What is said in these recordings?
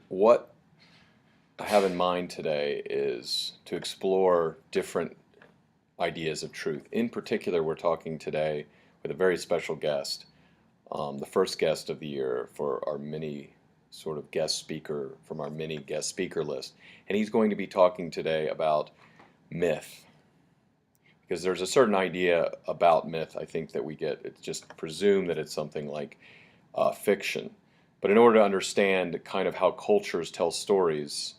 What I have in mind today is to explore different ideas of truth. In particular, we're talking today with a very special guest, the first guest of the year for our mini sort of guest speaker from our mini guest speaker list. And he's going to be talking today about myth. Because there's a certain idea about myth, I think, that we get. It's just presume that it's something like fiction. But in order to understand kind of how cultures tell stories,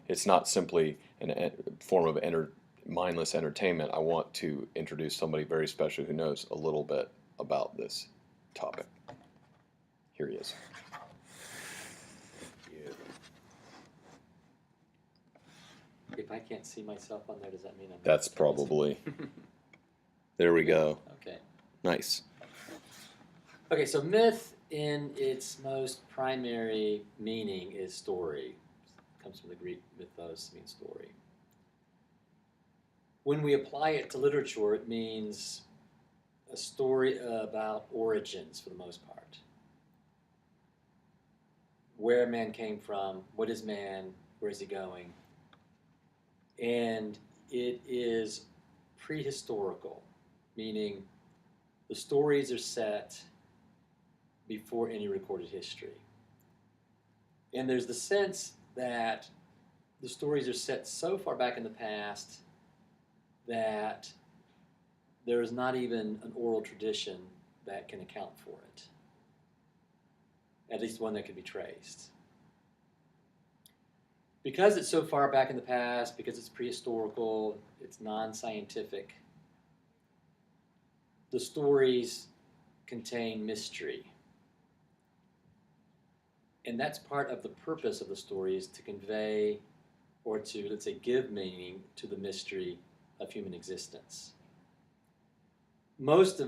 it's not simply a form of mindless entertainment, I want to introduce somebody very special who knows a little bit about this topic. Here he is. If I can't see myself on there, does that mean I'm... That's probably... There we go. Okay. Nice. Okay, so myth in its most primary meaning is story. It comes from the Greek mythos, means story. When we apply it to literature, it means a story about origins for the most part. Where man came from, what is man, where is he going? And it is prehistorical, meaning the stories are set before any recorded history. And there's the sense that the stories are set so far back in the past that there is not even an oral tradition that can account for it, at least one that can be traced. Because it's so far back in the past, because it's prehistorical, it's non-scientific, the stories contain mystery. And that's part of the purpose of the stories, to convey or to, let's say, give meaning to the mystery of human existence. Most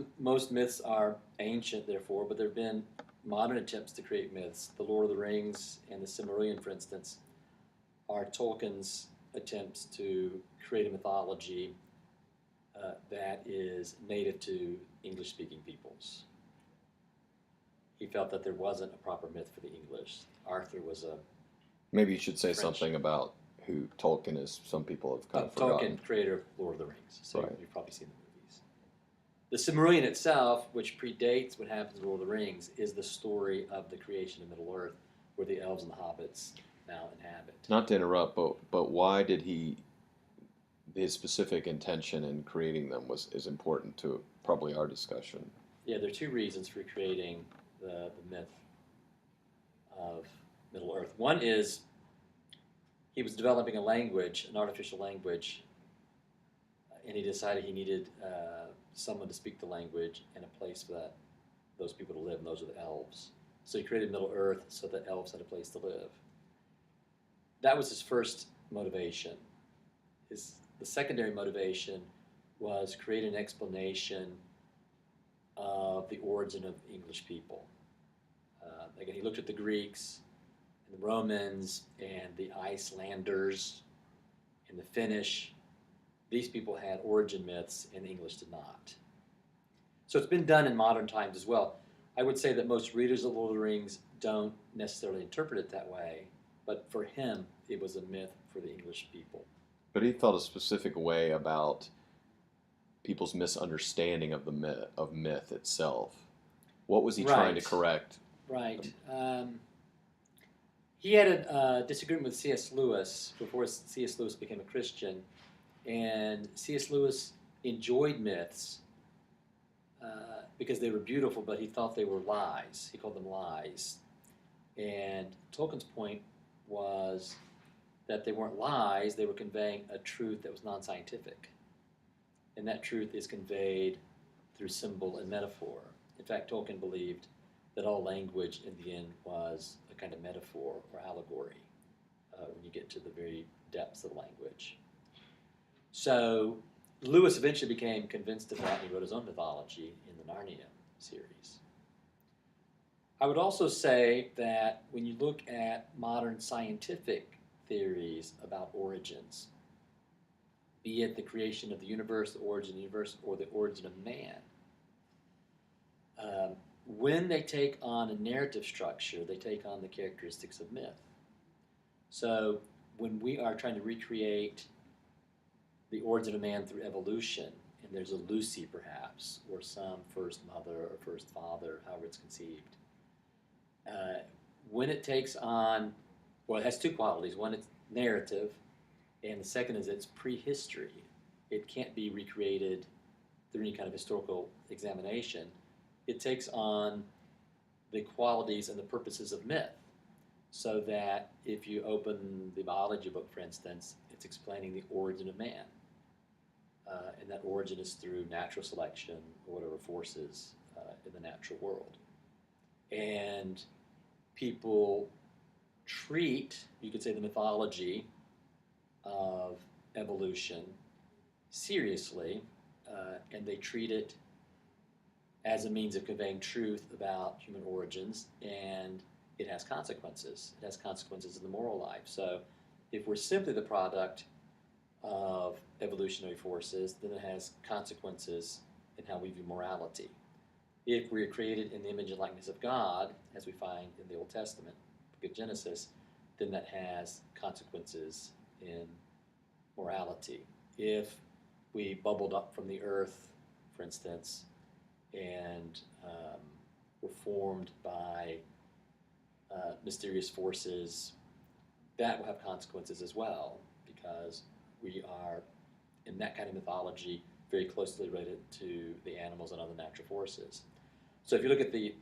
myths are ancient, therefore, but there have been modern attempts to create myths. The Lord of the Rings and the Silmarillion, for instance, are Tolkien's attempts to create a mythology that is native to English-speaking peoples. He felt that there wasn't a proper myth for the English. Arthur was a... Maybe you should say French. something about who Tolkien is. Some people have kind of forgotten. Tolkien, creator of Lord of the Rings. So right. You've probably seen the movies. The Silmarillion itself, which predates what happens in Lord of the Rings, is the story of the creation of Middle-earth, where the elves and the hobbits now inhabit. Not to interrupt, but why did his specific intention in creating them is important to probably our discussion. Yeah, there are two reasons for creating the myth of Middle-earth. One is he was developing a language, an artificial language, and he decided he needed someone to speak the language and a place for those people to live, and those are the elves. So he created Middle-earth so that elves had a place to live. That was his first motivation. The secondary motivation was create an explanation of the origin of English people. Again, he looked at the Greeks and the Romans and the Icelanders and the Finnish. These people had origin myths and the English did not. So it's been done in modern times as well. I would say that most readers of Lord of the Rings don't necessarily interpret it that way, but for him, it was a myth for the English people. But he felt a specific way about people's misunderstanding of myth itself. What was he trying to correct? Right. He had a disagreement with C.S. Lewis before C.S. Lewis became a Christian, and C.S. Lewis enjoyed myths because they were beautiful, but he thought they were lies. He called them lies. And Tolkien's point was that they weren't lies, they were conveying a truth that was non-scientific. And that truth is conveyed through symbol and metaphor. In fact, Tolkien believed that all language in the end was a kind of metaphor or allegory when you get to the very depths of the language. So Lewis eventually became convinced of that and he wrote his own mythology in the Narnia series. I would also say that when you look at modern scientific theories about origins, be it the creation of the universe, the origin of the universe, or the origin of man, when they take on a narrative structure, they take on the characteristics of myth. So when we are trying to recreate the origin of man through evolution, and there's a Lucy perhaps, or some first mother or first father, however it's conceived, when it takes on, well, it has two qualities. One, it's narrative, and the second is it's prehistory. It can't be recreated through any kind of historical examination. It takes on the qualities and the purposes of myth. So that if you open the biology book, for instance, it's explaining the origin of man. And that origin is through natural selection or whatever forces in the natural world. And people treat, you could say, the mythology of evolution seriously, and they treat it as a means of conveying truth about human origins, and it has consequences. It has consequences in the moral life. So if we're simply the product of evolutionary forces, then it has consequences in how we view morality. If we are created in the image and likeness of God, as we find in the Old Testament, book of Genesis, then that has consequences in morality. If we bubbled up from the earth, for instance, and were formed by mysterious forces, that will have consequences as well, because we are, in that kind of mythology, very closely related to the animals and other natural forces. So if you look at the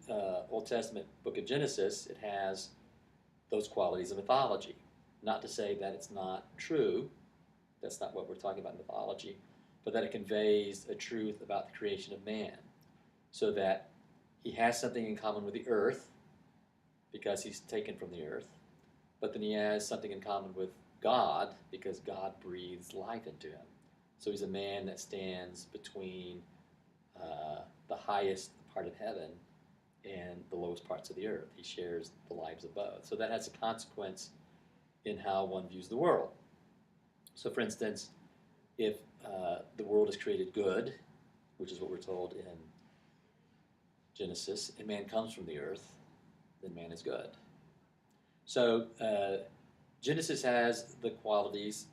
Old Testament book of Genesis, it has those qualities of mythology. Not to say that it's not true, that's not what we're talking about in mythology, but that it conveys a truth about the creation of man, so that he has something in common with the earth, because he's taken from the earth, but then he has something in common with God, because God breathes life into him. So he's a man that stands between the highest part of heaven and the lowest parts of the earth. He shares the lives of both. So that has a consequence in how one views the world. So for instance, if the world is created good, which is what we're told in Genesis, and man comes from the earth, then man is good. So Genesis has the qualities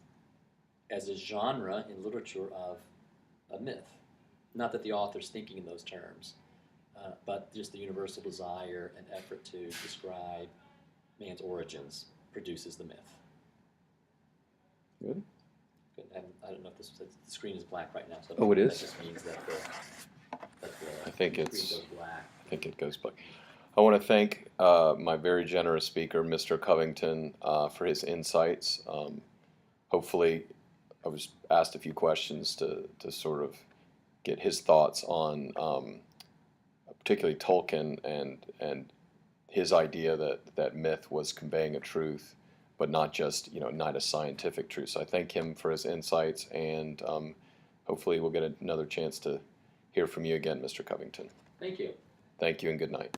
as a genre in literature of a myth. Not that the author's thinking in those terms, but just the universal desire and effort to describe man's origins produces the myth. Good. Good. And I don't know if the screen is black right now. So Oh, it is? That just means that the I think screen it's. goes black. I think it goes black. I want to thank my very generous speaker, Mr. Covington, for his insights. Hopefully, I was asked a few questions to sort of get his thoughts on particularly Tolkien and his idea that myth was conveying a truth, but not just, not a scientific truth. So I thank him for his insights, and hopefully we'll get another chance to hear from you again, Mr. Covington. Thank you. Thank you and good night.